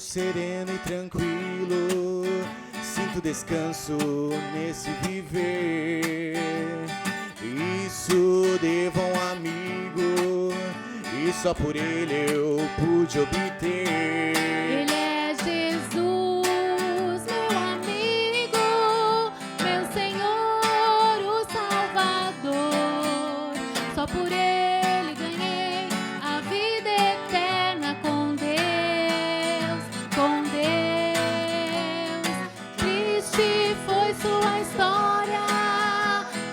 sereno e tranquilo, sinto descanso nesse viver. Isso devo a um amigo, e só por ele eu pude obter. Ele é Jesus, meu amigo, meu Senhor, o Salvador. Só por ele ganhei a vida eterna com Deus, com Deus. Triste foi sua história,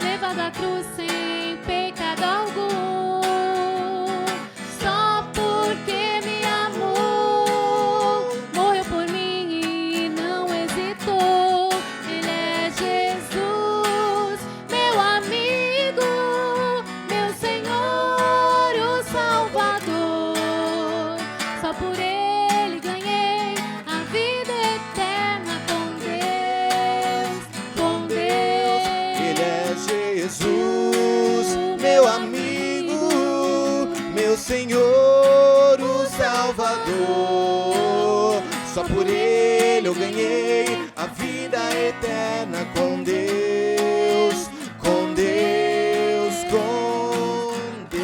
levado à cruz sem pecado algum. Só porque me amou, morreu por mim e não hesitou. Ele é Jesus, meu amigo, meu Senhor, o Salvador. Só por ele ganhei a vida eterna com Deus, com Deus. Ele é Jesus, meu amigo, meu Senhor, o Salvador. Só por ele eu ganhei a vida eterna com Deus, com Deus, com Deus.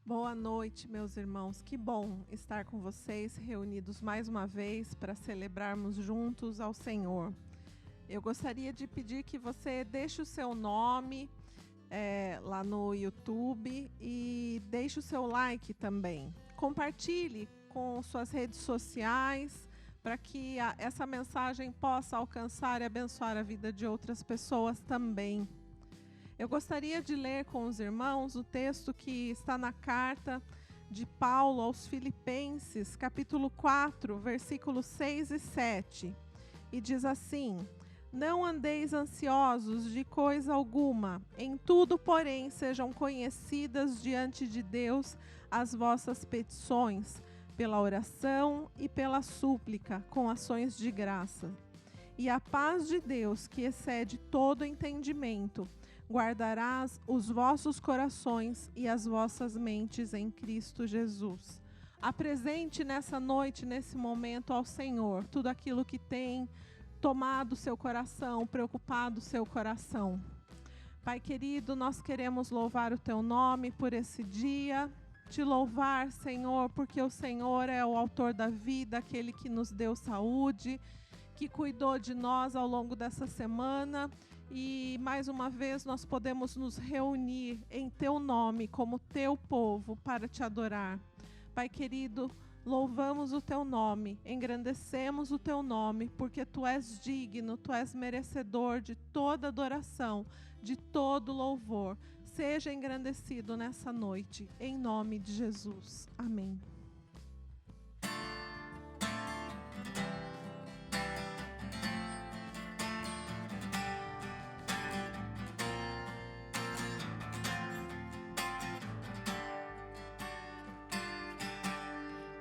Boa noite, meus irmãos. Que bom estar com vocês, reunidos mais uma vez para celebrarmos juntos ao Senhor. Eu gostaria de pedir que você deixe o seu nome lá no YouTube e deixe o seu like também. Compartilhe com suas redes sociais para que essa mensagem possa alcançar e abençoar a vida de outras pessoas também. Eu gostaria de ler com os irmãos o texto que está na carta de Paulo aos Filipenses, capítulo 4, versículos 6 e 7. E diz assim: não andeis ansiosos de coisa alguma, em tudo, porém, sejam conhecidas diante de Deus as vossas petições, pela oração e pela súplica, com ações de graça. E a paz de Deus, que excede todo entendimento, guardarás os vossos corações e as vossas mentes em Cristo Jesus. Apresente nessa noite, nesse momento, ao Senhor tudo aquilo que tem tomado seu coração, preocupado seu coração. Pai querido, nós queremos louvar o teu nome por esse dia, te louvar, Senhor, porque o Senhor é o autor da vida, aquele que nos deu saúde, que cuidou de nós ao longo dessa semana. E mais uma vez nós podemos nos reunir em teu nome como teu povo para te adorar. Pai querido, louvamos o teu nome, engrandecemos o teu nome, porque tu és digno, tu és merecedor de toda adoração, de todo louvor. Seja engrandecido nessa noite, em nome de Jesus. Amém.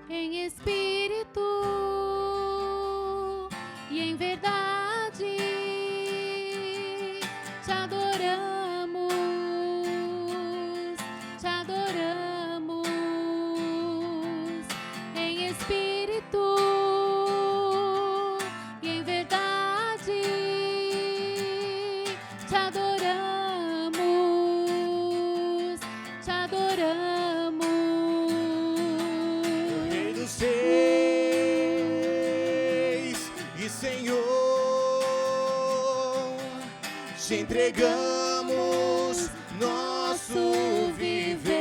Em espírito e em verdade te adoramos, te adoramos. Em espírito e em verdade te adoramos, te adoramos. E Senhor, te entregamos nosso viver,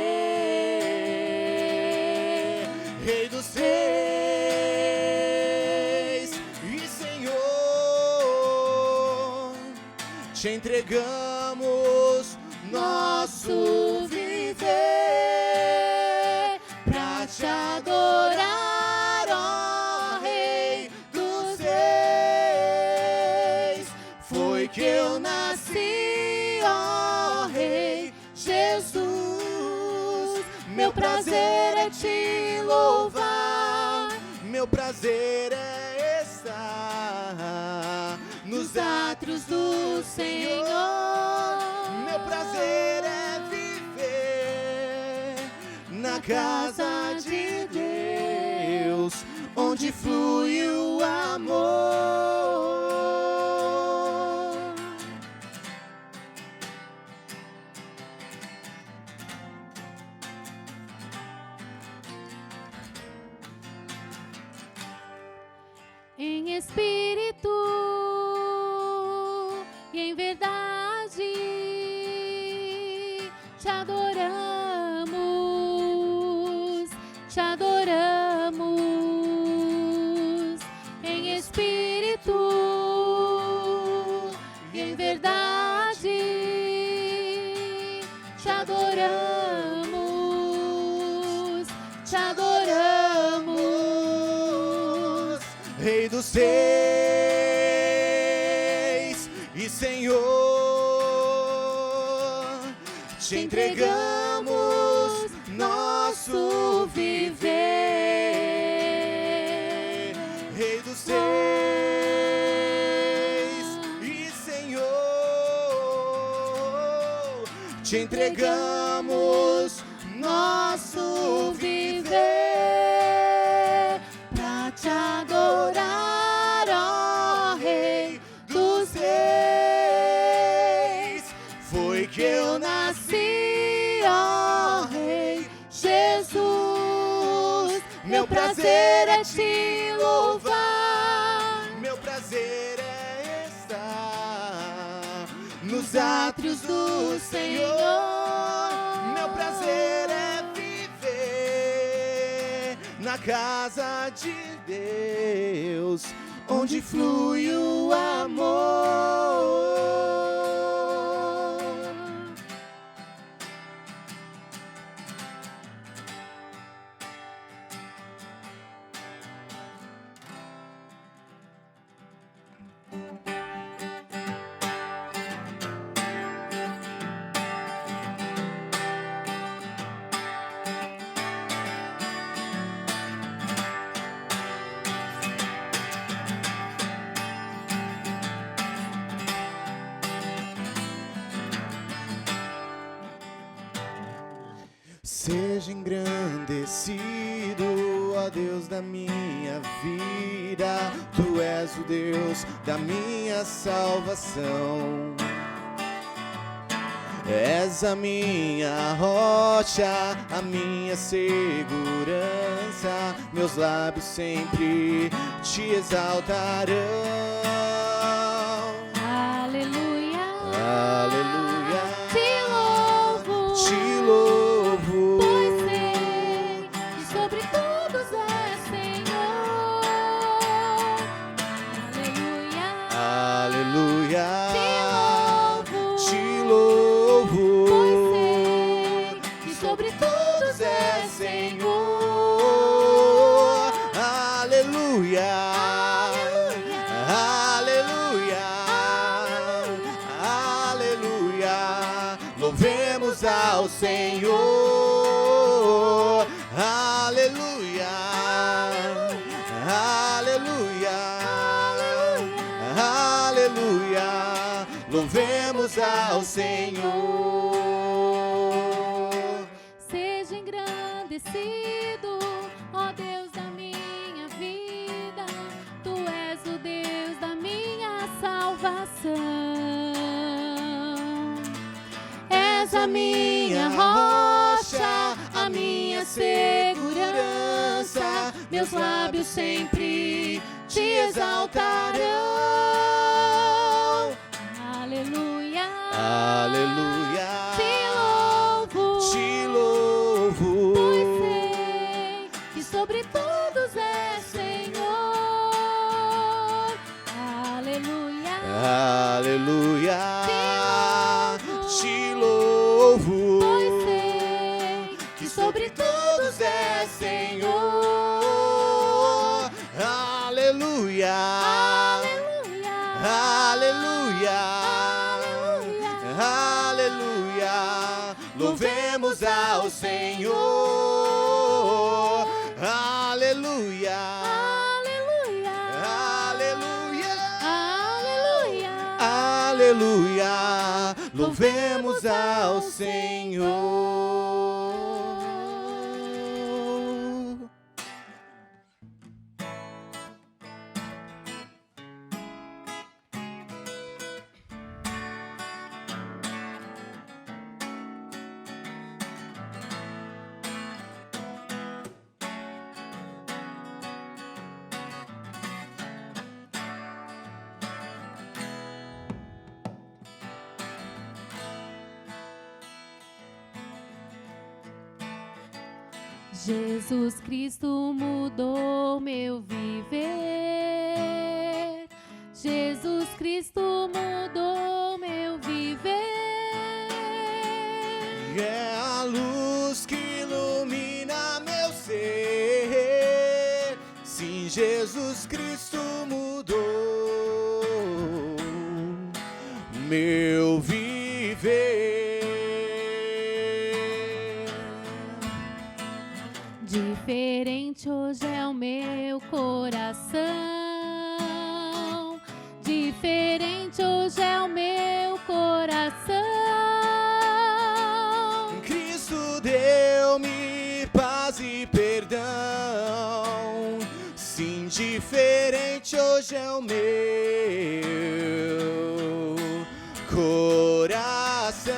Rei dos Reis e Senhor, te entregamos nosso viver pra te adorar. Que eu nasci, ó Rei Jesus. Meu prazer é te louvar, meu prazer é estar nos átrios do Senhor. Meu prazer é viver na casa de Deus, onde flui o amor. Em espírito e em verdade te adoramos, te adoramos. Em espírito e em verdade te adoramos, te adoramos. Rei dos reis e Senhor, te entregamos nosso viver. Rei dos reis e Senhor, te entregamos nosso viver pra te adorar, ó Rei dos reis. Foi que eu nasci, ó Rei Jesus. Meu prazer é te louvar, meu prazer é estar nos átrios do Senhor. Meu prazer é viver na casa de Deus, onde flui o amor. Seja engrandecido, ó Deus da minha vida. Tu és o Deus da minha salvação. És a minha rocha, a minha segurança. Meus lábios sempre te exaltarão. Aleluia, Aleluia, te louvo, te louvo, pois sei que sobre todos é Senhor. Aleluia, aleluia, te louvo, pois te louvo, sei que sobre todos é Senhor. Aleluia, aleluia, aleluia, louvemos ao Senhor. Aleluia, aleluia, aleluia, louvemos ao Senhor. Seja engrandecido, ó Deus da minha vida. Tu és o Deus da minha salvação. És a minha rocha, a minha segurança. Meus lábios sempre te exaltarão. Aleluia, Aleluia, te louvo, te pois louvo, sei que sobre todos é Senhor. Aleluia, aleluia, te pois louvo, sei que sobre todos é Senhor. Aleluia, aleluia, aleluia, aleluia, aleluia, louvemos ao Senhor. Aleluia, aleluia, aleluia, aleluia, aleluia, louvemos ao Senhor. Jesus Cristo mudou meu viver. Jesus Cristo mudou meu viver. É a luz que ilumina meu ser. Sim, Jesus Cristo mudou meu viver. Diferente hoje é o meu coração. Diferente hoje é o meu coração. Cristo deu-me paz e perdão. Sim, diferente hoje é o meu coração.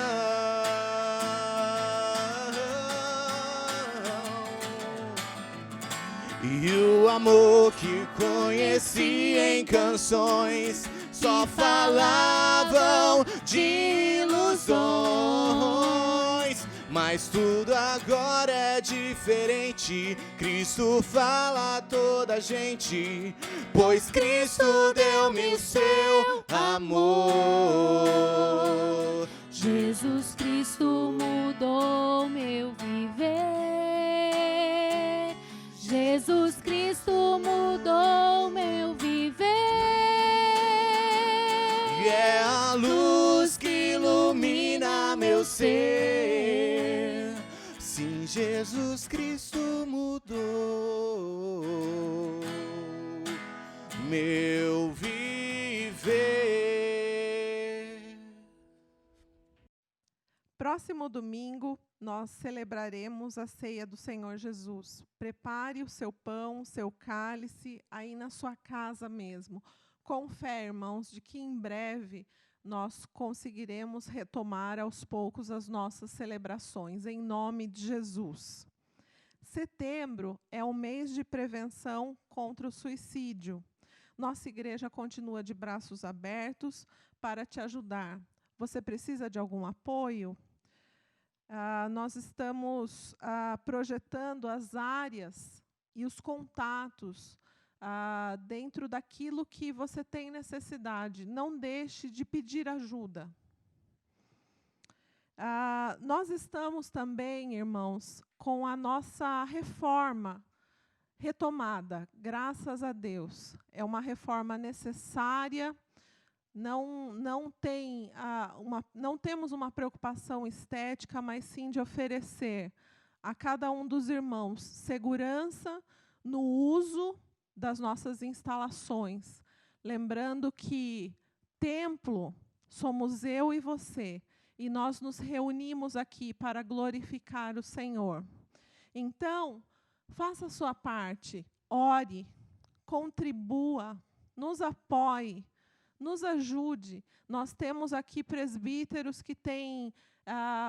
E o amor que conheci em canções só falavam de ilusões. Mas tudo agora é diferente. Cristo fala a toda a gente, pois Cristo deu-me o seu amor. Jesus Cristo mudou meu viver. Jesus Cristo mudou meu viver. E é a luz que ilumina meu ser. Sim, Jesus Cristo mudou meu viver. Próximo domingo, nós celebraremos a ceia do Senhor Jesus. Prepare o seu pão, o seu cálice, aí na sua casa mesmo. Com fé, irmãos, de que em breve nós conseguiremos retomar aos poucos as nossas celebrações, em nome de Jesus. Setembro é o mês de prevenção contra o suicídio. Nossa igreja continua de braços abertos para te ajudar. Você precisa de algum apoio? Nós estamos projetando as áreas e os contatos dentro daquilo que você tem necessidade. Não deixe de pedir ajuda. Nós estamos também, irmãos, com a nossa reforma retomada, graças a Deus. É uma reforma necessária. Não temos uma preocupação estética, mas sim de oferecer a cada um dos irmãos segurança no uso das nossas instalações. Lembrando que templo somos eu e você, e nós nos reunimos aqui para glorificar o Senhor. Então, faça a sua parte, ore, contribua, nos apoie, nos ajude. Nós temos aqui presbíteros que têm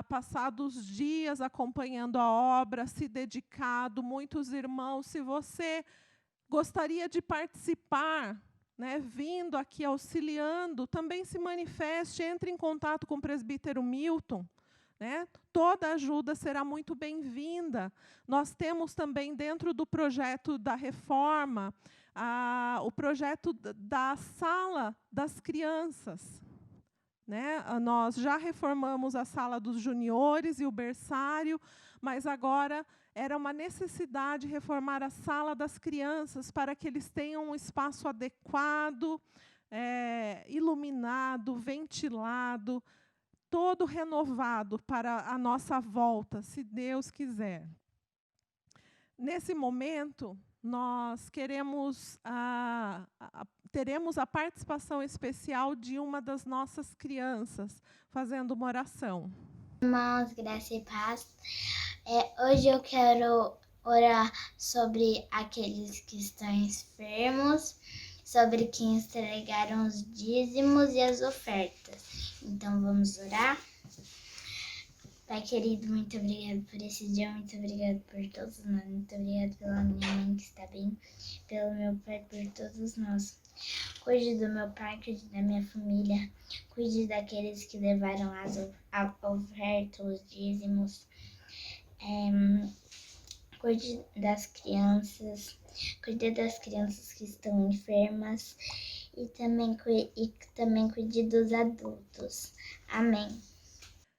passado os dias acompanhando a obra, se dedicado. Muitos irmãos, se você gostaria de participar, né, vindo aqui auxiliando, também se manifeste, entre em contato com o presbítero Milton. Né? Toda ajuda será muito bem-vinda. Nós temos também, dentro do projeto da reforma, o projeto da sala das crianças. Né? Nós já reformamos a sala dos juniores e o berçário, mas agora era uma necessidade reformar a sala das crianças para que eles tenham um espaço adequado, iluminado, ventilado, todo renovado para a nossa volta, se Deus quiser. Nesse momento, nós teremos a participação especial de uma das nossas crianças, fazendo uma oração. Irmãos, graça e paz. Hoje eu quero orar sobre aqueles que estão enfermos, sobre que entregaram os dízimos e as ofertas. Então vamos orar? Pai querido, muito obrigado por esse dia, muito obrigado por todos nós, muito obrigado pela minha mãe que está bem, pelo meu pai, por todos nós. Cuide do meu pai, cuide da minha família, cuide daqueles que levaram a oferta, os dízimos. cuide das crianças que estão enfermas e também cuide dos adultos. Amém.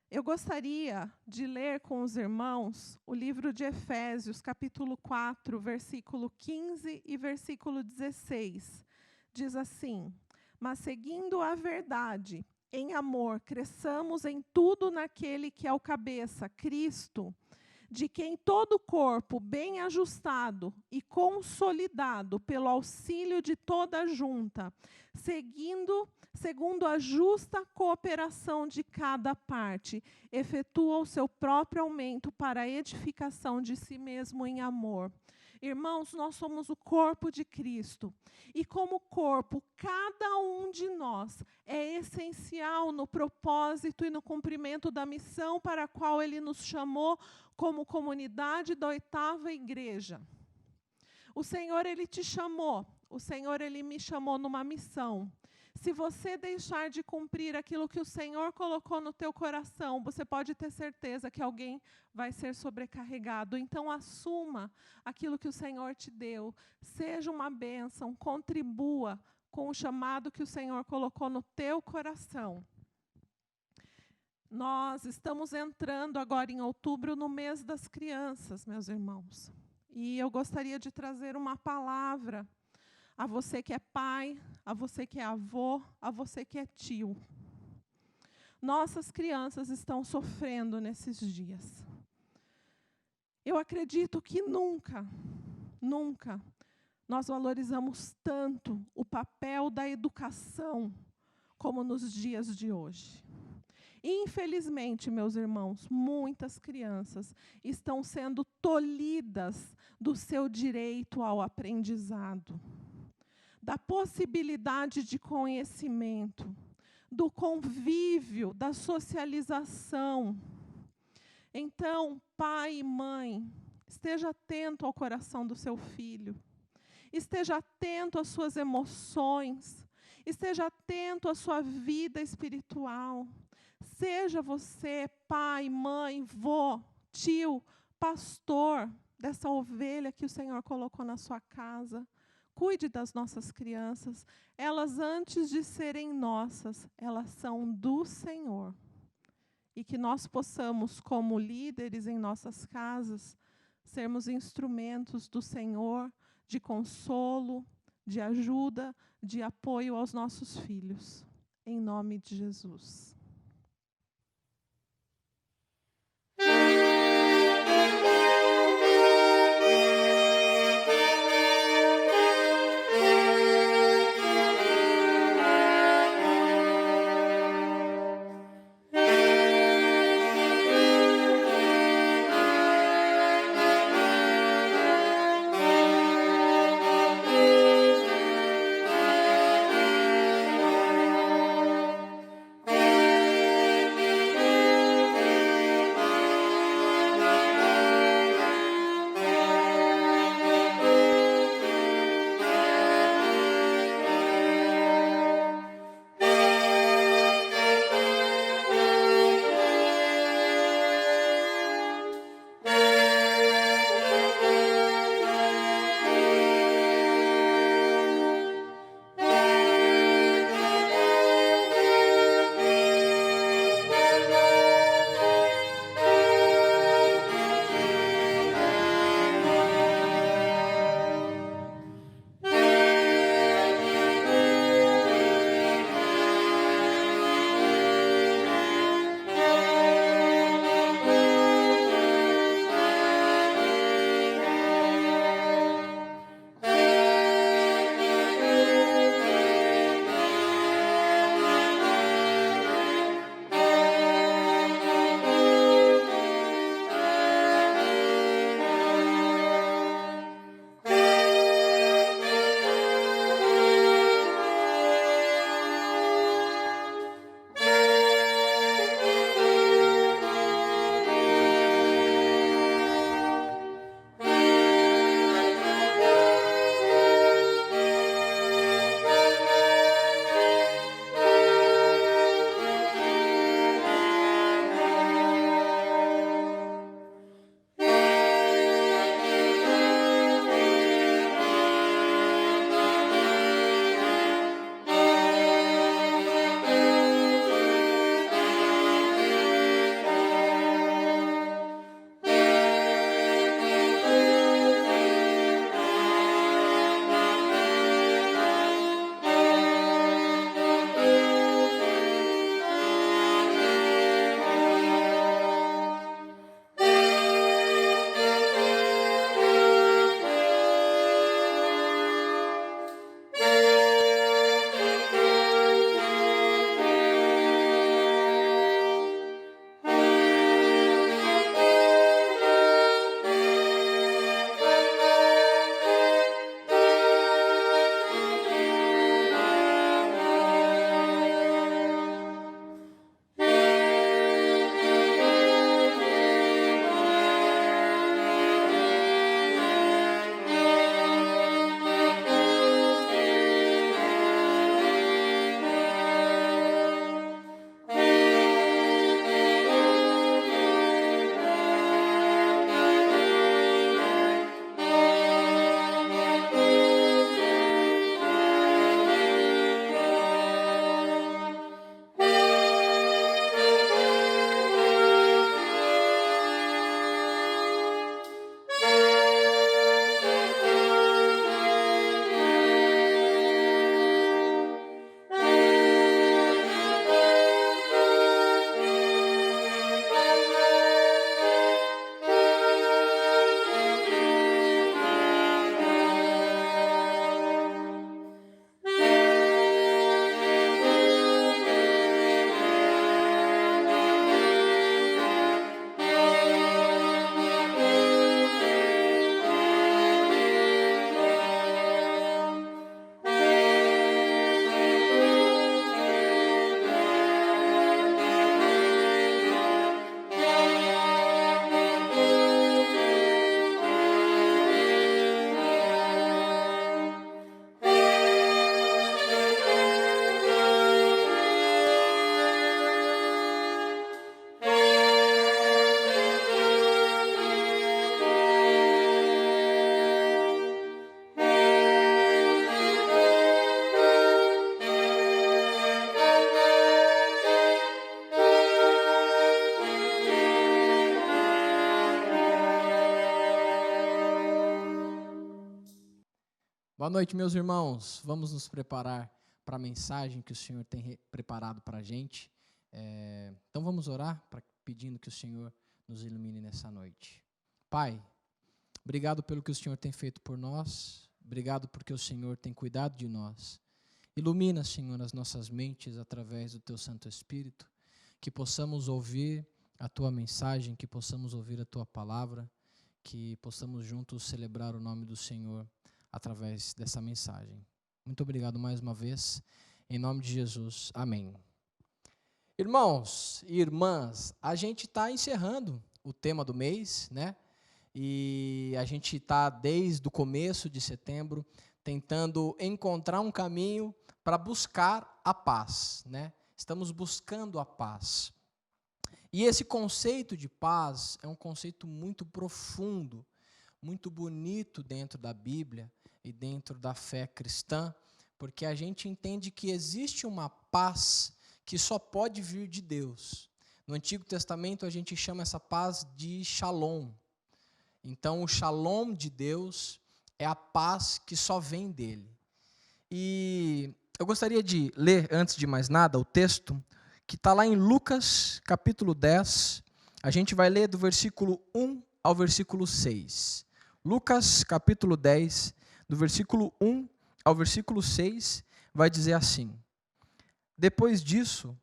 Eu gostaria de ler com os irmãos o livro de Efésios, capítulo 4, versículo 15 e versículo 16. Diz assim: mas seguindo a verdade, em amor, cresçamos em tudo naquele que é o cabeça, Cristo, de quem todo o corpo, bem ajustado e consolidado pelo auxílio de toda a junta, segundo a justa cooperação de cada parte, efetua o seu próprio aumento para a edificação de si mesmo em amor. Irmãos, nós somos o corpo de Cristo. E como corpo, cada um de nós é essencial no propósito e no cumprimento da missão para a qual Ele nos chamou como comunidade da 8ª igreja. O Senhor, Ele te chamou. O Senhor, Ele me chamou numa missão. Se você deixar de cumprir aquilo que o Senhor colocou no teu coração, você pode ter certeza que alguém vai ser sobrecarregado. Então, assuma aquilo que o Senhor te deu. Seja uma bênção, contribua com o chamado que o Senhor colocou no teu coração. Nós estamos entrando agora em outubro no mês das crianças, meus irmãos. E eu gostaria de trazer uma palavra a você que é pai, a você que é avô, a você que é tio. Nossas crianças estão sofrendo nesses dias. Eu acredito que nunca nós valorizamos tanto o papel da educação como nos dias de hoje. Infelizmente, meus irmãos, muitas crianças estão sendo tolhidas do seu direito ao aprendizado, da possibilidade de conhecimento, do convívio, da socialização. Então, pai e mãe, esteja atento ao coração do seu filho, esteja atento às suas emoções, esteja atento à sua vida espiritual. Seja você pai, mãe, vô, tio, pastor dessa ovelha que o Senhor colocou na sua casa. Cuide das nossas crianças. Elas, antes de serem nossas, elas são do Senhor. E que nós possamos, como líderes em nossas casas, sermos instrumentos do Senhor de consolo, de ajuda, de apoio aos nossos filhos. Em nome de Jesus. Boa noite, meus irmãos. Vamos nos preparar para a mensagem que o Senhor tem preparado para a gente. Então vamos orar, pedindo que o Senhor nos ilumine nessa noite. Pai, obrigado pelo que o Senhor tem feito por nós. Obrigado porque o Senhor tem cuidado de nós. Ilumina, Senhor, as nossas mentes através do Teu Santo Espírito, que possamos ouvir a Tua mensagem, que possamos ouvir a Tua palavra, que possamos juntos celebrar o nome do Senhor através dessa mensagem. Muito obrigado mais uma vez, em nome de Jesus, amém. Irmãos e irmãs, a gente está encerrando o tema do mês, né? E a gente está desde o começo de setembro tentando encontrar um caminho para buscar a paz, né? Estamos buscando a paz. E esse conceito de paz é um conceito muito profundo, muito bonito dentro da Bíblia e dentro da fé cristã, porque a gente entende que existe uma paz que só pode vir de Deus. No Antigo Testamento a gente chama essa paz de Shalom. Então o Shalom de Deus é a paz que só vem dele. E eu gostaria de ler, antes de mais nada, o texto que está lá em Lucas, capítulo 10. A gente vai ler do versículo 1 ao versículo 6. Lucas, capítulo 10, do versículo 1 ao versículo 6, vai dizer assim: Depois disso,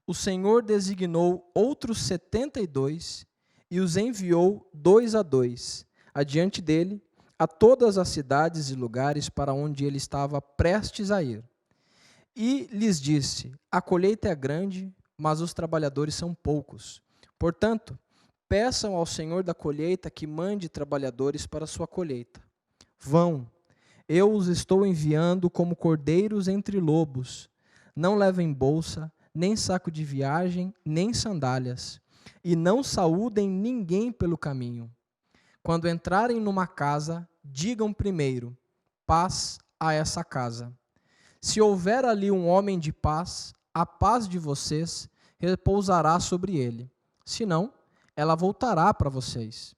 o Senhor designou outros 72 e os enviou 2 a 2, adiante dele, a todas as cidades e lugares para onde ele estava prestes a ir. E lhes disse: A colheita é grande, mas os trabalhadores são poucos. Portanto, peçam ao Senhor da colheita que mande trabalhadores para a sua colheita. Vão, eu os estou enviando como cordeiros entre lobos. Não levem bolsa, nem saco de viagem, nem sandálias, e não saúdem ninguém pelo caminho. Quando entrarem numa casa, digam primeiro: paz a essa casa. Se houver ali um homem de paz, a paz de vocês repousará sobre ele. Senão, ela voltará para vocês.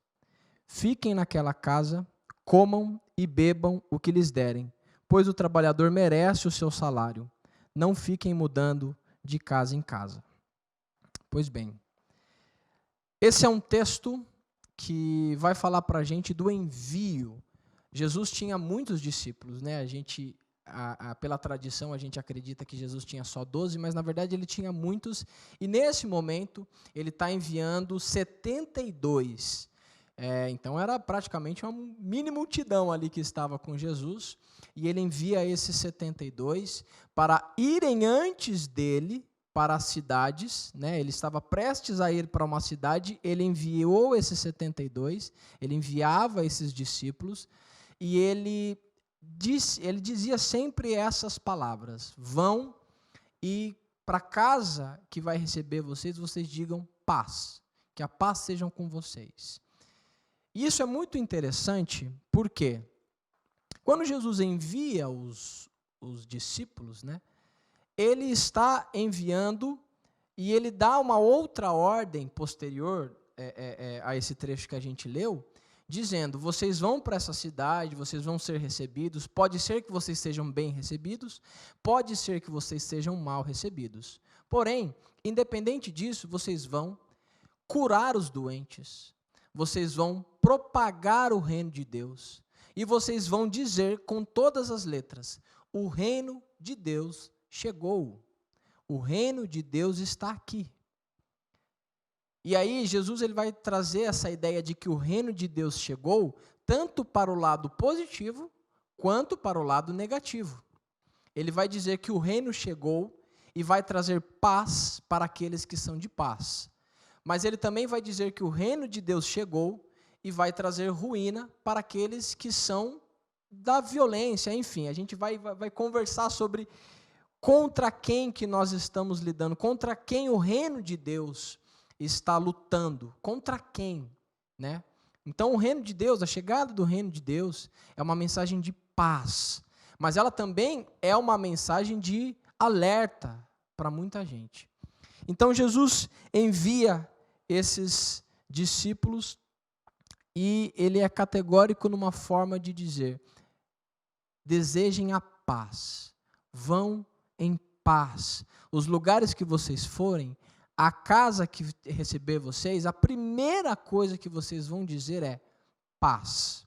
Fiquem naquela casa, comam e bebam o que lhes derem, pois o trabalhador merece o seu salário. Não fiquem mudando de casa em casa. Pois bem, esse é um texto que vai falar para a gente do envio. Jesus tinha muitos discípulos, né? Pela tradição, a gente acredita que Jesus tinha só 12, mas na verdade ele tinha muitos, e nesse momento ele está enviando 72. Então era praticamente uma mini multidão ali que estava com Jesus, e ele envia esses 72 para irem antes dele para as cidades, né? Ele estava prestes a ir para uma cidade, ele enviou esses 72, ele enviava esses discípulos, e ele dizia sempre essas palavras: vão, e para a casa que vai receber vocês, vocês digam paz, que a paz seja com vocês. E isso é muito interessante, porque quando Jesus envia os discípulos, né, ele está enviando e ele dá uma outra ordem posterior a esse trecho que a gente leu, dizendo: vocês vão para essa cidade, vocês vão ser recebidos, pode ser que vocês sejam bem recebidos, pode ser que vocês sejam mal recebidos. Porém, independente disso, vocês vão curar os doentes, vocês vão propagar o reino de Deus, e vocês vão dizer com todas as letras: o reino de Deus chegou, o reino de Deus está aqui. E aí Jesus ele vai trazer essa ideia de que o reino de Deus chegou tanto para o lado positivo quanto para o lado negativo. Ele vai dizer que o reino chegou e vai trazer paz para aqueles que são de paz. Mas ele também vai dizer que o reino de Deus chegou e vai trazer ruína para aqueles que são da violência. Enfim, a gente vai conversar sobre contra quem que nós estamos lidando, contra quem o reino de Deus está lutando, contra quem, né? Então o reino de Deus, a chegada do reino de Deus é uma mensagem de paz, mas ela também é uma mensagem de alerta para muita gente. Então Jesus envia esses discípulos e ele é categórico numa forma de dizer: desejem a paz. Vão em paz. Os lugares que vocês forem, a casa que receber vocês, a primeira coisa que vocês vão dizer é paz.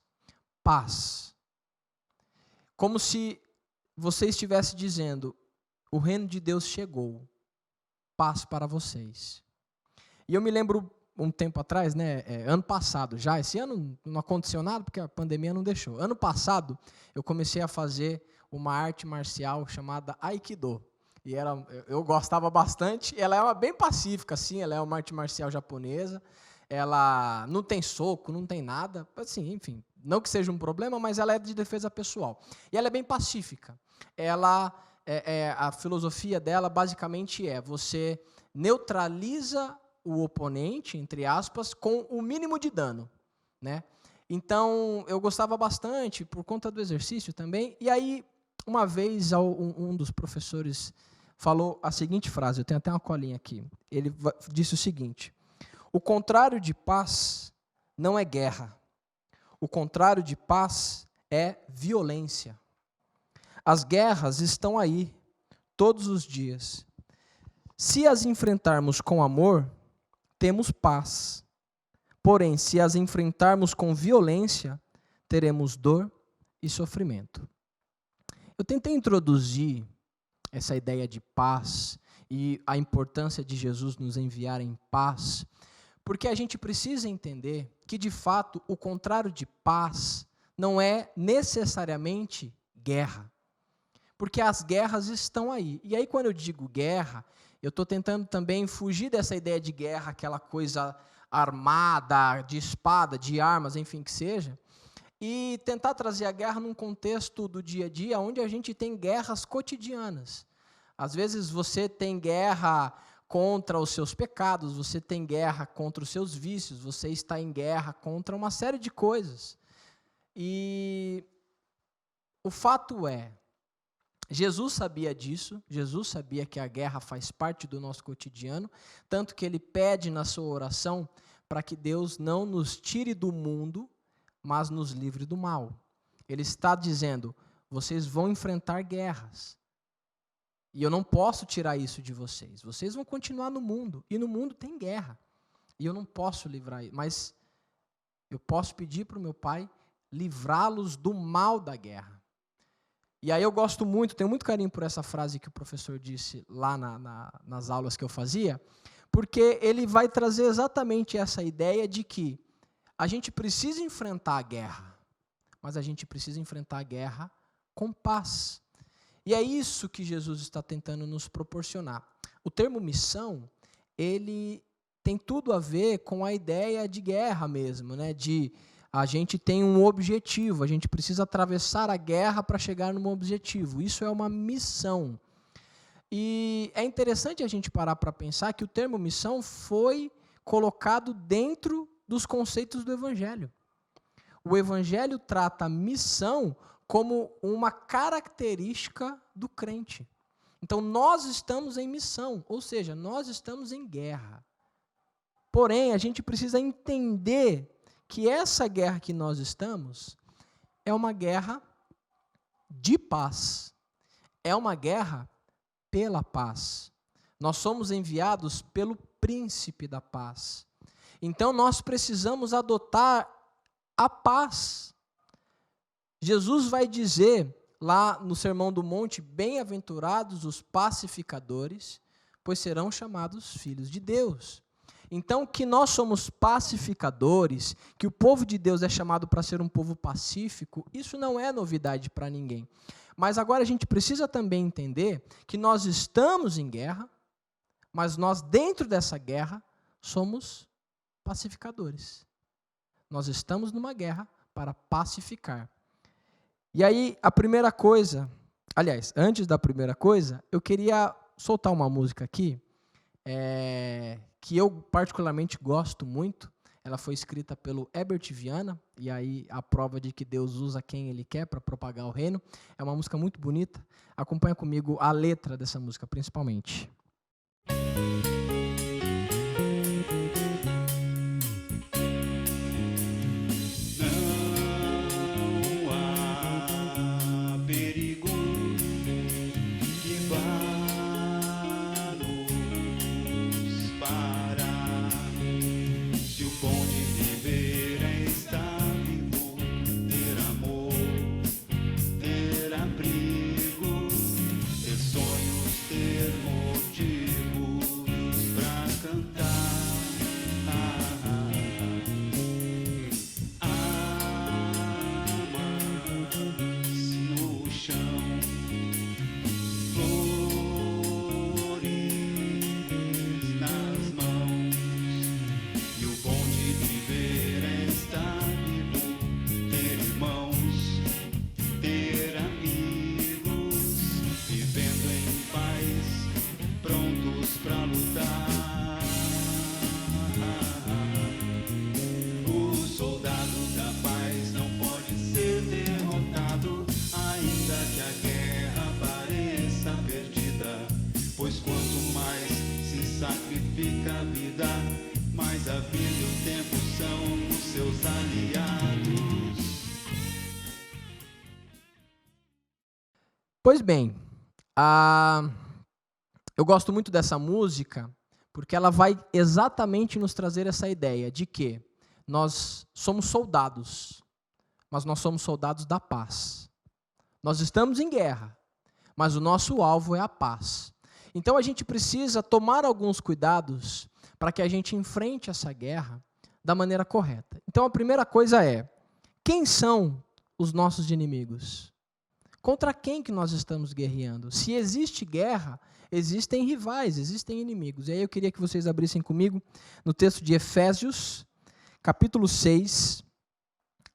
Paz. Como se você estivesse dizendo, o reino de Deus chegou. Paz para vocês. E eu me lembro um tempo atrás, ano passado já, esse ano não aconteceu nada porque a pandemia não deixou. Ano passado eu comecei a fazer uma arte marcial chamada Aikido. E eu gostava bastante. Ela é bem pacífica, assim, ela é uma arte marcial japonesa. Ela não tem soco, não tem nada. Assim, enfim, não que seja um problema, mas ela é de defesa pessoal. E ela é bem pacífica. A filosofia dela basicamente você neutraliza o oponente, entre aspas, com o mínimo de dano, né? Então, eu gostava bastante por conta do exercício também. E aí, uma vez, um dos professores falou a seguinte frase, eu tenho até uma colinha aqui. Ele disse o seguinte: o contrário de paz não é guerra. O contrário de paz é violência. As guerras estão aí, todos os dias. Se as enfrentarmos com amor, temos paz. Porém, se as enfrentarmos com violência, teremos dor e sofrimento. Eu tentei introduzir essa ideia de paz e a importância de Jesus nos enviar em paz, porque a gente precisa entender que, de fato, o contrário de paz não é necessariamente guerra. Porque as guerras estão aí. E aí, quando eu digo guerra, eu estou tentando também fugir dessa ideia de guerra, aquela coisa armada, de espada, de armas, enfim, que seja, e tentar trazer a guerra num contexto do dia a dia, onde a gente tem guerras cotidianas. Às vezes você tem guerra contra os seus pecados, você tem guerra contra os seus vícios, você está em guerra contra uma série de coisas. E o fato é, Jesus sabia disso, Jesus sabia que a guerra faz parte do nosso cotidiano, tanto que ele pede na sua oração para que Deus não nos tire do mundo, mas nos livre do mal. Ele está dizendo, vocês vão enfrentar guerras, e eu não posso tirar isso de vocês. Vocês vão continuar no mundo, e no mundo tem guerra, e eu não posso livrar, mas eu posso pedir para o meu Pai livrá-los do mal da guerra. E aí eu gosto muito, tenho muito carinho por essa frase que o professor disse lá nas aulas que eu fazia, porque ele vai trazer exatamente essa ideia de que a gente precisa enfrentar a guerra, mas a gente precisa enfrentar a guerra com paz. E é isso que Jesus está tentando nos proporcionar. O termo missão, ele tem tudo a ver com a ideia de guerra mesmo, né? De a gente tem um objetivo, a gente precisa atravessar a guerra para chegar num objetivo. Isso é uma missão. E é interessante a gente parar para pensar que o termo missão foi colocado dentro dos conceitos do Evangelho. O Evangelho trata a missão como uma característica do crente. Então, nós estamos em missão, ou seja, nós estamos em guerra. Porém, a gente precisa entender que essa guerra que nós estamos é uma guerra de paz. É uma guerra pela paz. Nós somos enviados pelo príncipe da paz. Então, nós precisamos adotar a paz. Jesus vai dizer lá no Sermão do Monte, bem-aventurados os pacificadores, pois serão chamados filhos de Deus. Então, que nós somos pacificadores, que o povo de Deus é chamado para ser um povo pacífico, isso não é novidade para ninguém. Mas agora a gente precisa também entender que nós estamos em guerra, mas nós, dentro dessa guerra, somos pacificadores. Nós estamos numa guerra para pacificar. E aí, a primeira coisa, aliás, antes da primeira coisa, eu queria soltar uma música aqui, que eu particularmente gosto muito. Ela foi escrita pelo Herbert Viana, e aí a prova de que Deus usa quem Ele quer para propagar o reino. É uma música muito bonita. Acompanha comigo a letra dessa música, principalmente. Não há Pois bem, eu gosto muito dessa música porque ela vai exatamente nos trazer essa ideia de que nós somos soldados, mas nós somos soldados da paz. Nós estamos em guerra, mas o nosso alvo é a paz. Então a gente precisa tomar alguns cuidados para que a gente enfrente essa guerra da maneira correta. Então a primeira coisa é: quem são os nossos inimigos? Contra quem que nós estamos guerreando? Se existe guerra, existem rivais, existem inimigos. E aí eu queria que vocês abrissem comigo no texto de Efésios, capítulo 6,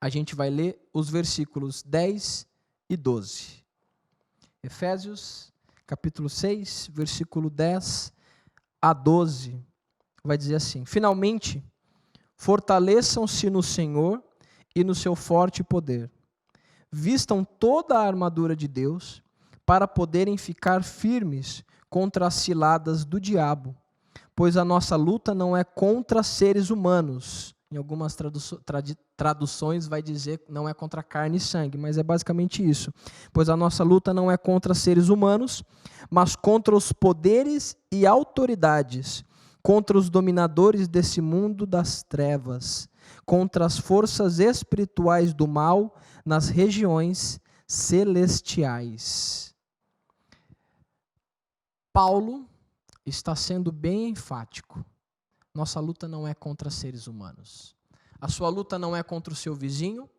a gente vai ler os versículos 10 e 12. Efésios, capítulo 6, versículo 10 a 12, vai dizer assim: finalmente, fortaleçam-se no Senhor e no seu forte poder. Vistam toda a armadura de Deus para poderem ficar firmes contra as ciladas do diabo, pois a nossa luta não é contra seres humanos. Em algumas traduções vai dizer não é contra carne e sangue, mas é basicamente isso. Pois a nossa luta não é contra seres humanos, mas contra os poderes e autoridades, contra os dominadores desse mundo das trevas, contra as forças espirituais do mal nas regiões celestiais. Paulo está sendo bem enfático. Nossa luta não é contra seres humanos. A sua luta não é contra o seu vizinho,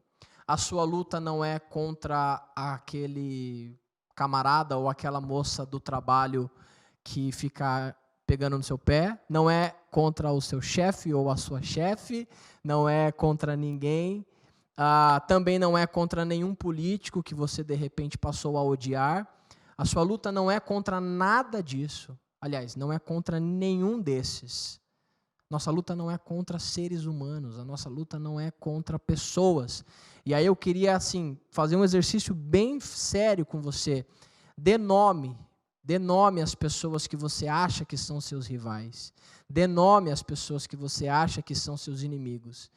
a sua luta não é contra aquele camarada ou aquela moça do trabalho que fica pegando no seu pé, não é contra o seu chefe ou a sua chefe, não é contra ninguém, também não é contra nenhum político que você de repente passou a odiar. A sua luta não é contra nada disso. Aliás, não é contra nenhum desses. Nossa luta não é contra seres humanos, a nossa luta não é contra pessoas. E aí eu queria, assim, fazer um exercício bem sério com você. Dê nome as pessoas que você acha que são seus rivais. Dê nome às pessoas que você acha que são seus inimigos.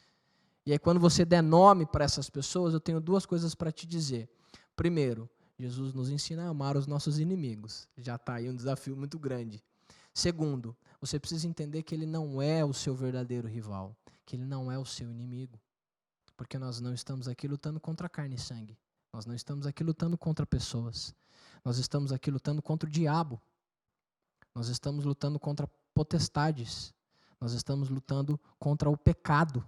E aí quando você der nome para essas pessoas, eu tenho duas coisas para te dizer. Primeiro, Jesus nos ensina a amar os nossos inimigos. Já está aí um desafio muito grande. Segundo, você precisa entender que ele não é o seu verdadeiro rival, que ele não é o seu inimigo. Porque nós não estamos aqui lutando contra carne e sangue. Nós não estamos aqui lutando contra pessoas. Nós estamos aqui lutando contra o diabo. Nós estamos lutando contra potestades. Nós estamos lutando contra o pecado.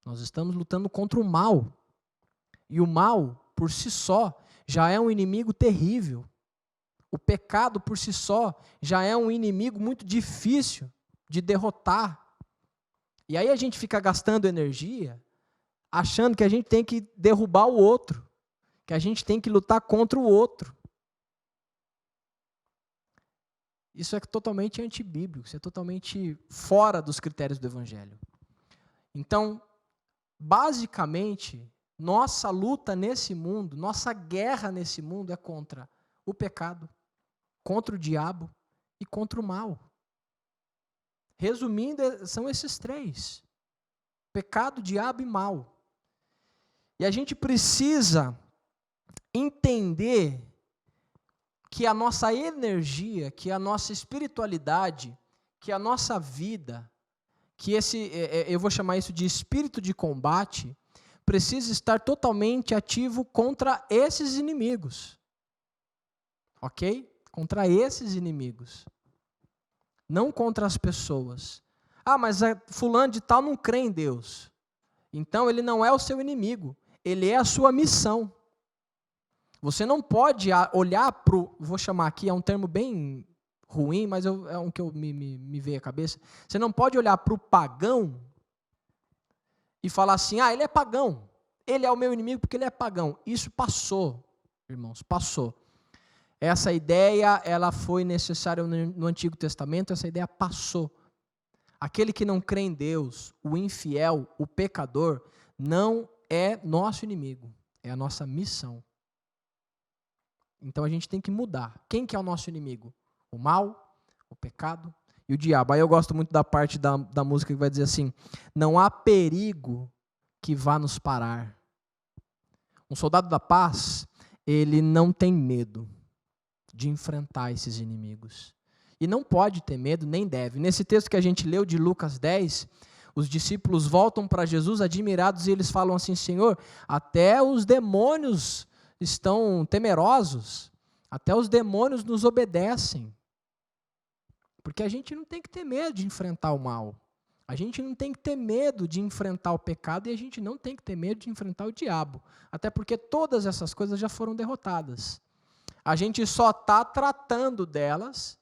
Nós estamos lutando contra o mal. E o mal, por si só, já é um inimigo terrível. O pecado, por si só, já é um inimigo muito difícil de derrotar. E aí a gente fica gastando energia, achando que a gente tem que derrubar o outro, que a gente tem que lutar contra o outro. Isso é totalmente antibíblico, isso é totalmente fora dos critérios do Evangelho. Então, basicamente, nossa luta nesse mundo, nossa guerra nesse mundo é contra o pecado, contra o diabo e contra o mal. Resumindo, são esses três: pecado, diabo e mal. E a gente precisa entender que a nossa energia, que a nossa espiritualidade, que a nossa vida, que eu vou chamar isso de espírito de combate, precisa estar totalmente ativo contra esses inimigos. Ok? Contra esses inimigos. Não contra as pessoas. Mas fulano de tal não crê em Deus. Então ele não é o seu inimigo. Ele é a sua missão. Você não pode olhar para o... Vou chamar aqui, é um termo bem ruim, mas é um que me veio à cabeça. Você não pode olhar para o pagão e falar assim: ele é pagão. Ele é o meu inimigo porque ele é pagão. Isso passou, irmãos, passou. Essa ideia, ela foi necessária no Antigo Testamento, essa ideia passou. Aquele que não crê em Deus, o infiel, o pecador, não é nosso inimigo, é a nossa missão. Então a gente tem que mudar. Quem que é o nosso inimigo? O mal, o pecado e o diabo. Aí eu gosto muito da parte da música que vai dizer assim: não há perigo que vá nos parar. Um soldado da paz, ele não tem medo de enfrentar esses inimigos. E não pode ter medo, nem deve. Nesse texto que a gente leu de Lucas 10, os discípulos voltam para Jesus admirados e eles falam assim: Senhor, até os demônios estão temerosos, até os demônios nos obedecem. Porque a gente não tem que ter medo de enfrentar o mal. A gente não tem que ter medo de enfrentar o pecado e a gente não tem que ter medo de enfrentar o diabo. Até porque todas essas coisas já foram derrotadas. A gente só está tratando delas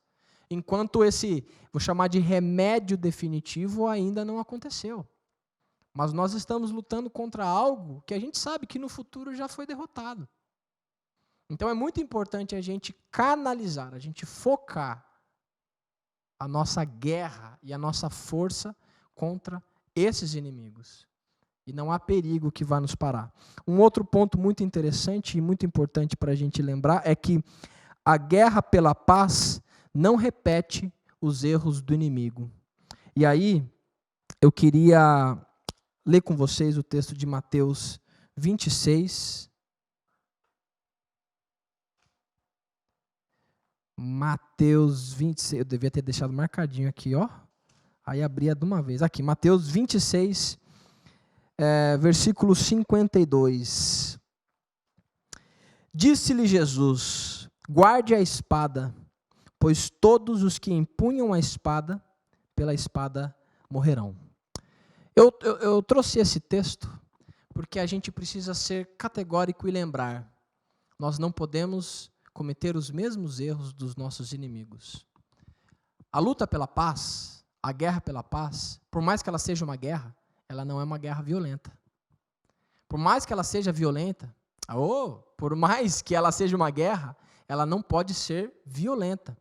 enquanto esse, vou chamar de remédio definitivo, ainda não aconteceu. Mas nós estamos lutando contra algo que a gente sabe que no futuro já foi derrotado. Então é muito importante a gente canalizar, a gente focar a nossa guerra e a nossa força contra esses inimigos. E não há perigo que vá nos parar. Um outro ponto muito interessante e muito importante para a gente lembrar é que a guerra pela paz não repete os erros do inimigo. E aí, eu queria ler com vocês o texto de Mateus 26. Mateus 26, eu devia ter deixado marcadinho aqui, ó. Aí abria de uma vez. Aqui, Mateus 26, versículo 52. Disse-lhe Jesus: guarde a espada, pois todos os que empunham a espada, pela espada morrerão. Eu trouxe esse texto porque a gente precisa ser categórico e lembrar: nós não podemos cometer os mesmos erros dos nossos inimigos. A luta pela paz, a guerra pela paz, por mais que ela seja uma guerra, ela não é uma guerra violenta. Por mais que ela seja violenta, por mais que ela seja uma guerra, ela não pode ser violenta.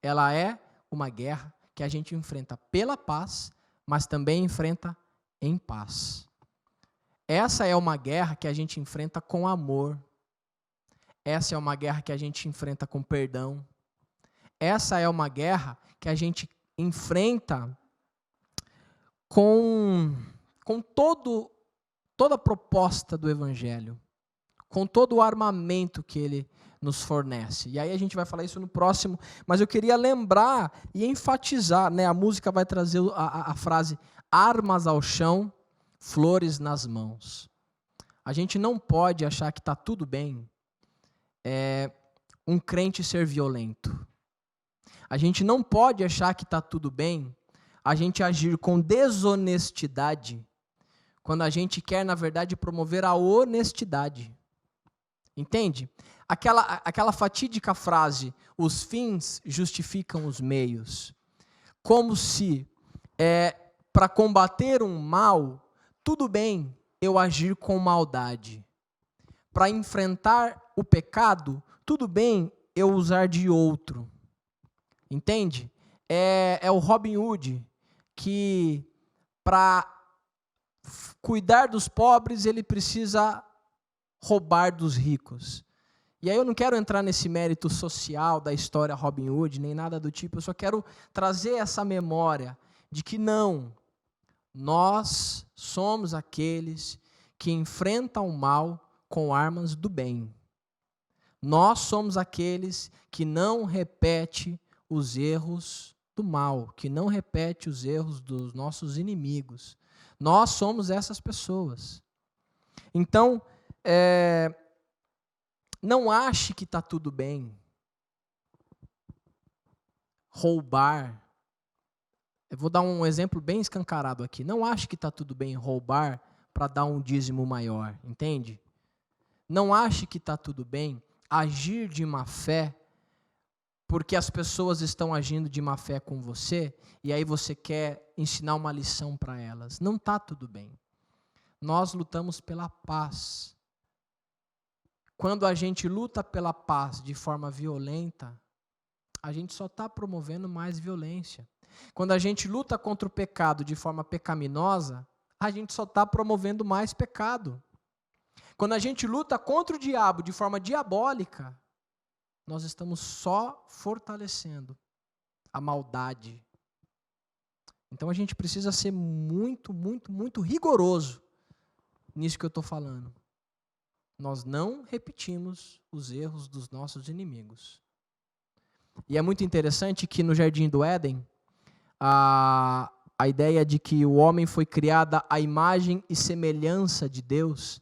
Ela é uma guerra que a gente enfrenta pela paz, mas também enfrenta em paz. Essa é uma guerra que a gente enfrenta com amor. Essa é uma guerra que a gente enfrenta com perdão. Essa é uma guerra que a gente enfrenta com toda a proposta do Evangelho, com todo o armamento que ele nos fornece. E aí a gente vai falar isso no próximo, mas eu queria lembrar e enfatizar, né? A música vai trazer a frase: armas ao chão, flores nas mãos. A gente não pode achar que está tudo bem um crente ser violento. A gente não pode achar que está tudo bem a gente agir com desonestidade quando a gente quer, na verdade, promover a honestidade. Entende? Aquela fatídica frase: os fins justificam os meios. Como se, para combater um mal, tudo bem eu agir com maldade. Para enfrentar o pecado, tudo bem eu usar de outro. Entende? É o Robin Hood que, para cuidar dos pobres, ele precisa roubar dos ricos. E aí eu não quero entrar nesse mérito social da história Robin Hood, nem nada do tipo, eu só quero trazer essa memória de que não, nós somos aqueles que enfrentam o mal com armas do bem. Nós somos aqueles que não repetem os erros do mal, que não repete os erros dos nossos inimigos. Nós somos essas pessoas. Então, não ache que está tudo bem roubar. Eu vou dar um exemplo bem escancarado aqui. Não ache que está tudo bem roubar para dar um dízimo maior, entende? Não ache que está tudo bem agir de má fé porque as pessoas estão agindo de má fé com você e aí você quer ensinar uma lição para elas. Não está tudo bem. Nós lutamos pela paz. Quando a gente luta pela paz de forma violenta, a gente só está promovendo mais violência. Quando a gente luta contra o pecado de forma pecaminosa, a gente só está promovendo mais pecado. Quando a gente luta contra o diabo de forma diabólica, nós estamos só fortalecendo a maldade. Então a gente precisa ser muito, muito, muito rigoroso nisso que eu estou falando. nós não repetimos os erros dos nossos inimigos. E é muito interessante que no Jardim do Éden, a ideia de que o homem foi criado à imagem e semelhança de Deus,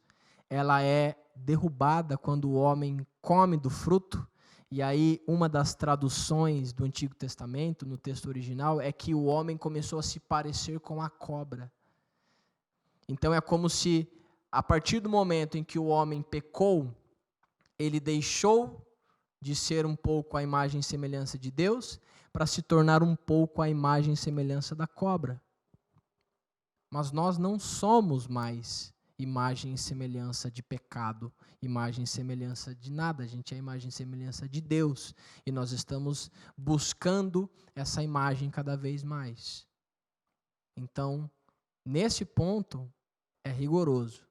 ela é derrubada quando o homem come do fruto. E aí, uma das traduções do Antigo Testamento, no texto original, é que o homem começou a se parecer com a cobra. Então, é como se, a partir do momento em que o homem pecou, ele deixou de ser um pouco a imagem e semelhança de Deus, para se tornar um pouco a imagem e semelhança da cobra. Mas nós não somos mais imagem e semelhança de pecado, imagem e semelhança de nada. A gente é a imagem e semelhança de Deus. E nós estamos buscando essa imagem cada vez mais. Então, nesse ponto, é rigoroso.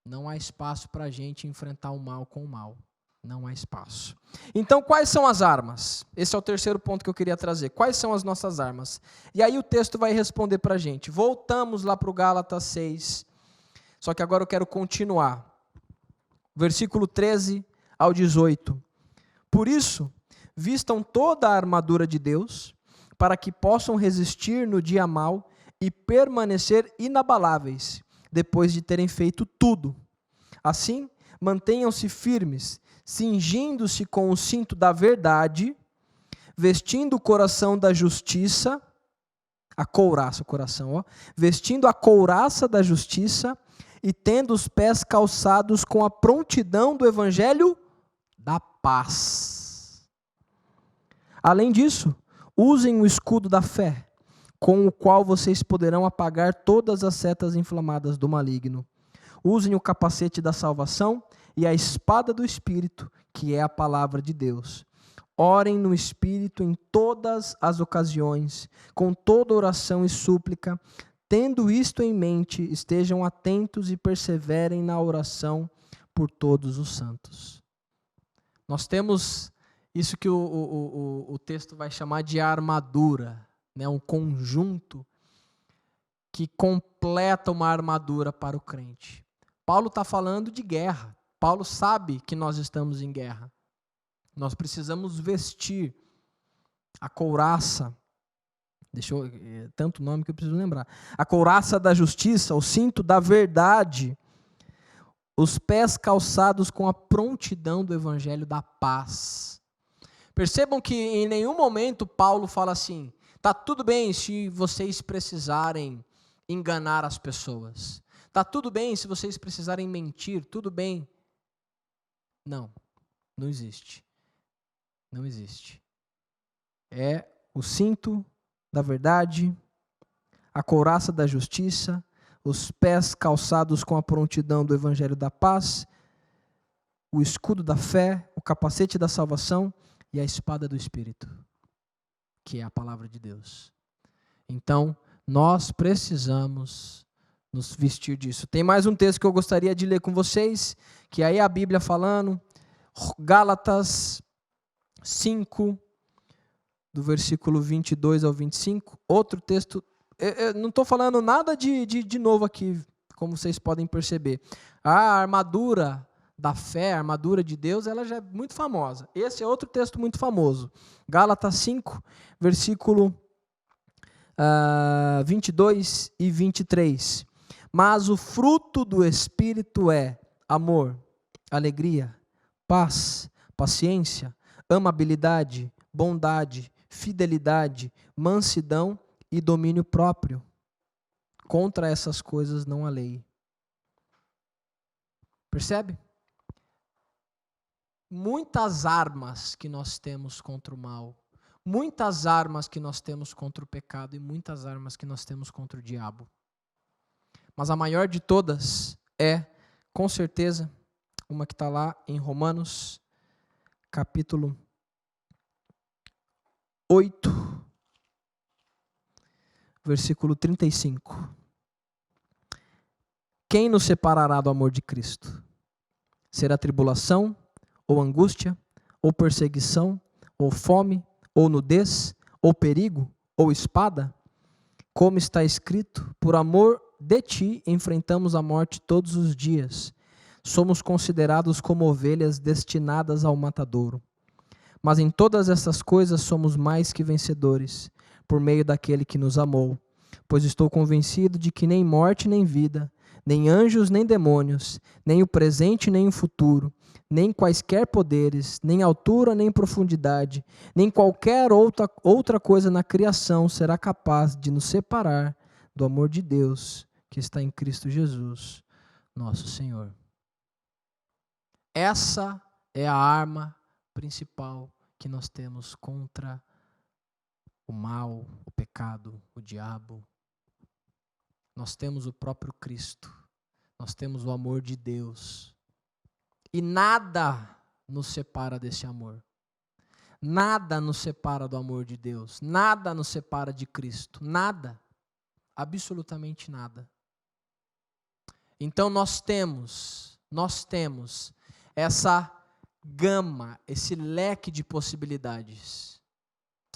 Não há espaço para a gente enfrentar o mal com o mal. Não há espaço. Então, quais são as armas? Esse é o terceiro ponto que eu queria trazer. Quais são as nossas armas? E aí o texto vai responder para a gente. Voltamos lá para o Gálatas 6. Só que agora eu quero continuar. Versículo 13 ao 18. Por isso, vistam toda a armadura de Deus, para que possam resistir no dia mau e permanecer inabaláveis, depois de terem feito tudo. Assim, mantenham-se firmes, cingindo-se com o cinto da verdade, vestindo o coração da justiça, a couraça, o coração, ó, vestindo a couraça da justiça e tendo os pés calçados com a prontidão do evangelho da paz. Além disso, usem o escudo da fé, com o qual vocês poderão apagar todas as setas inflamadas do maligno. Usem o capacete da salvação e a espada do Espírito, que é a palavra de Deus. Orem no Espírito em todas as ocasiões, com toda oração e súplica. Tendo isto em mente, estejam atentos e perseverem na oração por todos os santos. Nós temos isso que o texto vai chamar de armadura, né? Um conjunto que completa uma armadura para o crente. Paulo está falando de guerra. Paulo sabe que nós estamos em guerra. Nós precisamos vestir a couraça, tanto nome que eu preciso lembrar, a couraça da justiça, o cinto da verdade, os pés calçados com a prontidão do evangelho da paz. Percebam que em nenhum momento Paulo fala assim, tá tudo bem se vocês precisarem enganar as pessoas. Tá tudo bem se vocês precisarem mentir, tudo bem. Não existe. Não existe. É o cinto da verdade, a couraça da justiça, os pés calçados com a prontidão do evangelho da paz, o escudo da fé, o capacete da salvação e a espada do Espírito, que é a palavra de Deus. Então, nós precisamos nos vestir disso. Tem mais um texto que eu gostaria de ler com vocês, que aí é a Bíblia falando, Gálatas 5, do versículo 22 ao 25, outro texto, eu não estou falando nada de novo aqui, como vocês podem perceber. A armadura da fé, a armadura de Deus, ela já é muito famosa. Esse é outro texto muito famoso. Gálatas 5, versículo 22 e 23. Mas o fruto do Espírito é amor, alegria, paz, paciência, amabilidade, bondade, fidelidade, mansidão e domínio próprio. Contra essas coisas não há lei. Percebe? Muitas armas que nós temos contra o mal, muitas armas que nós temos contra o pecado e muitas armas que nós temos contra o diabo. Mas a maior de todas é, com certeza, uma que está lá em Romanos, capítulo 8, versículo 35. Quem nos separará do amor de Cristo? Será tribulação, ou angústia, ou perseguição, ou fome, ou nudez, ou perigo, ou espada? Como está escrito, por amor de ti enfrentamos a morte todos os dias. somos considerados como ovelhas destinadas ao matadouro. Mas em todas essas coisas somos mais que vencedores, por meio daquele que nos amou. Pois estou convencido de que nem morte nem vida, nem anjos nem demônios, nem o presente nem o futuro, nem quaisquer poderes, nem altura nem profundidade, nem qualquer outra coisa na criação será capaz de nos separar do amor de Deus que está em Cristo Jesus, nosso Senhor. Essa é a arma principal que nós temos contra o mal, o pecado, o diabo. Nós temos o próprio Cristo, nós temos o amor de Deus. E nada nos separa desse amor. Nada nos separa do amor de Deus. Nada nos separa de Cristo. Nada. Absolutamente nada. Então nós temos essa gama, esse leque de possibilidades.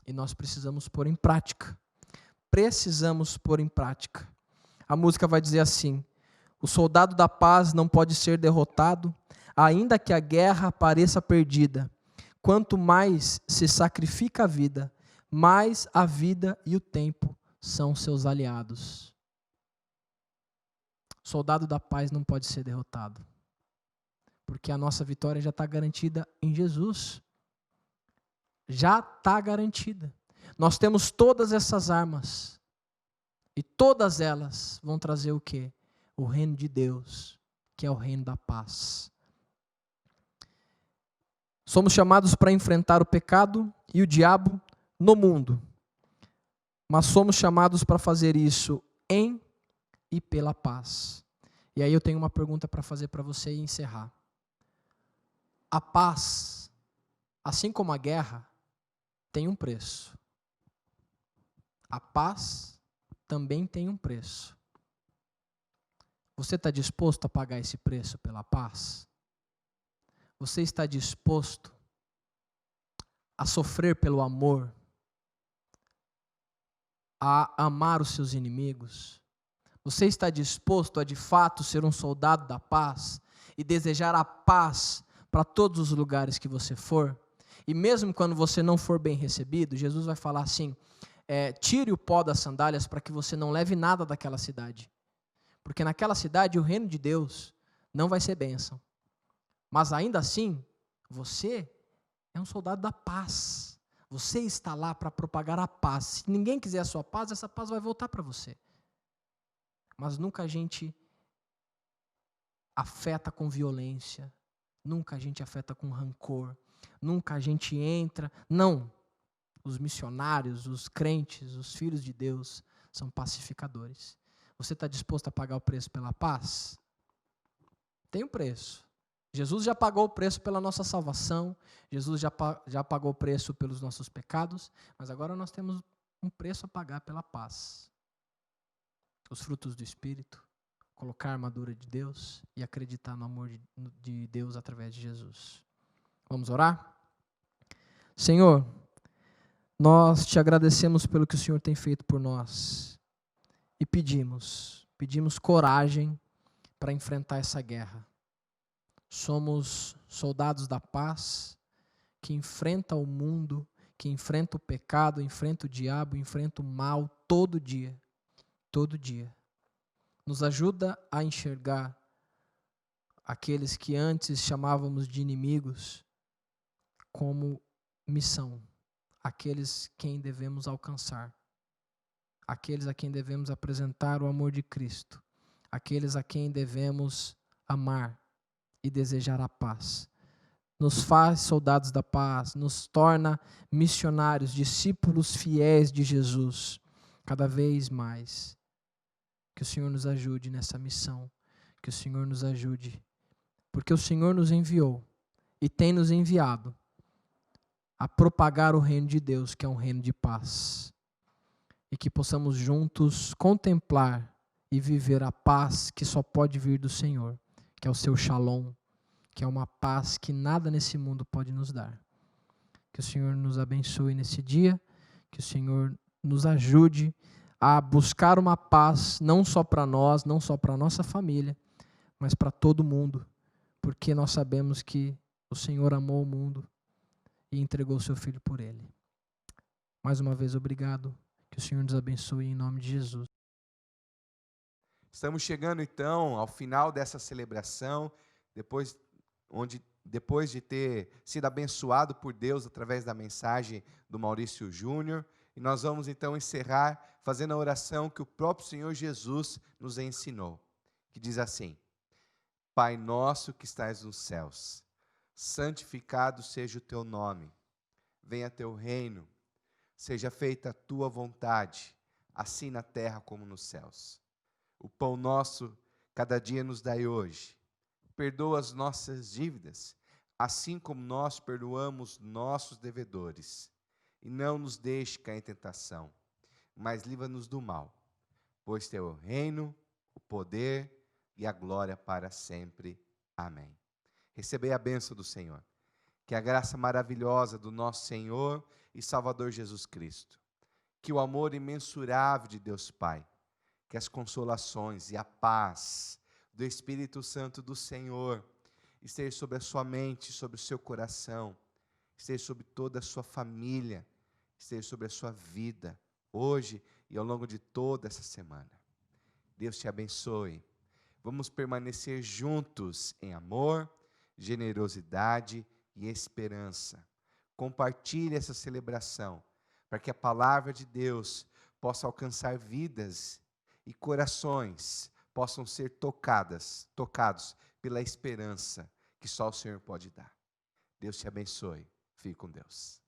E nós precisamos pôr em prática. Precisamos pôr em prática. A música vai dizer assim: o soldado da paz não pode ser derrotado, ainda que a guerra pareça perdida. Quanto mais se sacrifica a vida, mais a vida e o tempo são seus aliados. O soldado da paz não pode ser derrotado, porque a nossa vitória já está garantida em Jesus. Já está garantida. Nós temos todas essas armas, e todas elas vão trazer o quê? O reino de Deus, que é o reino da paz. Somos chamados para enfrentar o pecado e o diabo no mundo, mas somos chamados para fazer isso em e pela paz. E aí eu tenho uma pergunta para fazer para você e encerrar. A paz, assim como a guerra, tem um preço. A paz também tem um preço. Você está disposto a pagar esse preço pela paz? Você está disposto a sofrer pelo amor? A amar os seus inimigos? Você está disposto a de fato ser um soldado da paz e desejar a paz para todos os lugares que você for? E mesmo quando você não for bem recebido, Jesus vai falar assim: tire o pó das sandálias para que você não leve nada daquela cidade. Porque naquela cidade o reino de Deus não vai ser bênção. Mas ainda assim, você é um soldado da paz. Você está lá para propagar a paz. Se ninguém quiser a sua paz, essa paz vai voltar para você. Mas nunca a gente afeta com violência. Nunca a gente afeta com rancor. Nunca a gente entra. Não. Os missionários, os crentes, os filhos de Deus são pacificadores. Você está disposto a pagar o preço pela paz? Tem um preço. Jesus já pagou o preço pela nossa salvação. Jesus já pagou o preço pelos nossos pecados. Mas agora nós temos um preço a pagar pela paz. Os frutos do Espírito, colocar a armadura de Deus e acreditar no amor de Deus através de Jesus. Vamos orar? Senhor, nós te agradecemos pelo que o Senhor tem feito por nós e pedimos coragem para enfrentar essa guerra. Somos soldados da paz que enfrenta o mundo, que enfrenta o pecado, enfrenta o diabo, enfrenta o mal todo dia. Todo dia. Nos ajuda a enxergar aqueles que antes chamávamos de inimigos como missão, aqueles quem devemos alcançar, aqueles a quem devemos apresentar o amor de Cristo, aqueles a quem devemos amar e desejar a paz. Nos faz soldados da paz, nos torna missionários, discípulos fiéis de Jesus, cada vez mais. Que o Senhor nos ajude nessa missão, que o Senhor nos ajude, porque o Senhor nos enviou e tem nos enviado a propagar o reino de Deus, que é um reino de paz. E que possamos juntos contemplar e viver a paz que só pode vir do Senhor, que é o seu shalom, que é uma paz que nada nesse mundo pode nos dar. Que o Senhor nos abençoe nesse dia, que o Senhor nos ajude a buscar uma paz, não só para nós, não só para a nossa família, mas para todo mundo, porque nós sabemos que o Senhor amou o mundo e entregou o seu Filho por ele. Mais uma vez, obrigado. Que o Senhor nos abençoe em nome de Jesus. Estamos chegando então ao final dessa celebração, depois de ter sido abençoado por Deus através da mensagem do Maurício Júnior, e nós vamos então encerrar fazendo a oração que o próprio Senhor Jesus nos ensinou, que diz assim: Pai nosso que estais nos céus, santificado seja o teu nome, venha teu reino, seja feita a tua vontade, assim na terra como nos céus. O pão nosso, cada dia nos dai hoje. Perdoa as nossas dívidas, assim como nós perdoamos nossos devedores. E não nos deixe cair em tentação, mas livra-nos do mal. Pois teu é o reino, o poder e a glória para sempre. Amém. Recebei a bênção do Senhor. Que a graça maravilhosa do nosso Senhor e Salvador Jesus Cristo, que o amor imensurável de Deus Pai, que as consolações e a paz do Espírito Santo do Senhor esteja sobre a sua mente, sobre o seu coração, esteja sobre toda a sua família, esteja sobre a sua vida, hoje e ao longo de toda essa semana. Deus te abençoe. Vamos permanecer juntos em amor, generosidade e esperança. Compartilhe essa celebração, para que a palavra de Deus possa alcançar vidas e corações possam ser tocados pela esperança que só o Senhor pode dar. Deus te abençoe. Fique com Deus.